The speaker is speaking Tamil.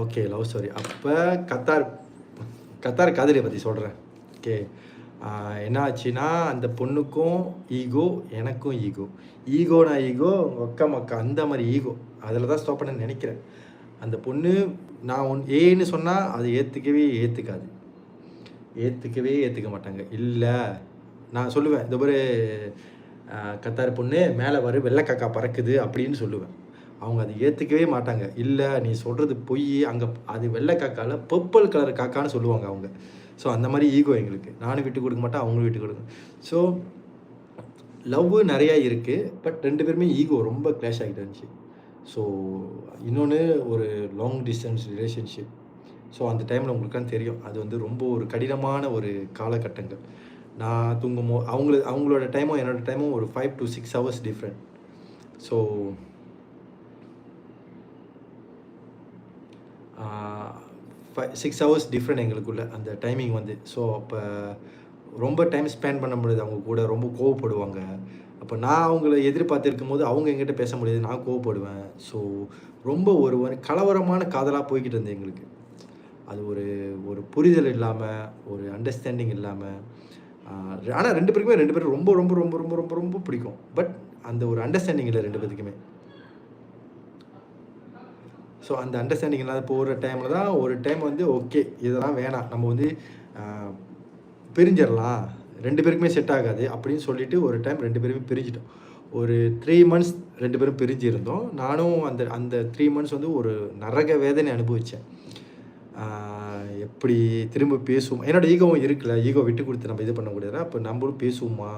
ஓகே. Love story. அப்போ கத்தார் கத்தார் காதலிய பற்றி சொல்கிறேன். ஓகே. என்ன ஆச்சுன்னா, அந்த பொண்ணுக்கும் ஈகோ, எனக்கும் ஈகோ. ஈகோனா ஈகோ, ஒக்க மக்கா அந்த மாதிரி ஈகோ. அதில் தான் ஸ்டாப் பண்ணேன்னு நினைக்கிறேன். அந்த பொண்ணு நான் ஏன்னு சொன்னால் அது ஏற்றுக்காது. ஏற்றுக்க மாட்டாங்க. இல்லை நான் சொல்லுவேன், இந்த ஒரு கத்தார் பொண்ணு மேலே வெள்ளை காக்கா பறக்குது அப்படின்னு சொல்லுவேன். அவங்க அதை ஏற்றுக்கவே மாட்டாங்க. இல்லை நீ சொல்கிறது பொய், அங்கே அது வெள்ளை காக்காவில் பர்பிள் கலர் காக்கான்னு சொல்லுவாங்க அவங்க. ஸோ அந்த மாதிரி ஈகோ எங்களுக்கு. நானும் விட்டு கொடுக்க மாட்டேன், அவங்களும் விட்டு கொடுங்க. ஸோ லவ்வு நிறையா இருக்குது. பட் 2 பேருமே ஈகோ ரொம்ப கிளாஷ் ஆகிட்டு இருந்துச்சு. ஸோ இன்னொன்று ஒரு லாங் டிஸ்டன்ஸ் ரிலேஷன்ஷிப். ஸோ அந்த டைமில் உங்களுக்குலாம் தெரியும், அது வந்து ரொம்ப ஒரு கடினமான ஒரு காலகட்டங்கள். நான் அவங்களோட டைமும் என்னோடய டைமும் ஒரு 5 to 6 hours different. So 6 hours different எங்களுக்குள்ள அந்த டைமிங் வந்து. ஸோ அப்போ ரொம்ப டைம் ஸ்பெண்ட் பண்ண முடியாது அவங்க கூட. ரொம்ப கோவப்படுவாங்க. அப்போ நான் அவங்கள எதிர்பார்த்துருக்கும் போது அவங்க எங்கிட்ட பேச முடியாது, நான் கோவப்படுவேன். ஸோ ரொம்ப ஒரு கலவரமான காதலாக போய்கிட்டு இருந்தது எங்களுக்கு. அது ஒரு புரிதல் இல்லாமல், ஒரு அண்டர்ஸ்டாண்டிங் இல்லாமல். ஆனால் 2 பேரும் ரொம்ப ரொம்ப ரொம்ப ரொம்ப ரொம்ப ரொம்ப பிடிக்கும். பட் அந்த ஒரு அண்டர்ஸ்டாண்டிங் இல்லை 2 பேத்துக்குமே. ஸோ அந்த அண்டர்ஸ்டாண்டிங் இல்லாத போகிற டைமில் தான் ஒரு டைம் வந்து ஓகே இதெல்லாம் வேணாம், நம்ம வந்து பிரிஞ்சிடலாம், 2 பேருக்குமே செட் ஆகாது அப்படின்னு சொல்லிட்டு ஒரு டைம் 2 பேருமே பிரிஞ்சிட்டோம். ஒரு 3 months 2 பேரும் பிரிஞ்சு இருந்தோம். நானும் அந்த 3 months வந்து ஒரு நரக வேதனை அனுபவித்தேன். எப்படி திரும்ப பேசுவோம், என்னோடய ஈகோவும் இருக்குல்ல, ஈகோ விட்டு கொடுத்து நம்ம இது பண்ண முடியாது. அப்போ நம்மளும் பேசுவோமா,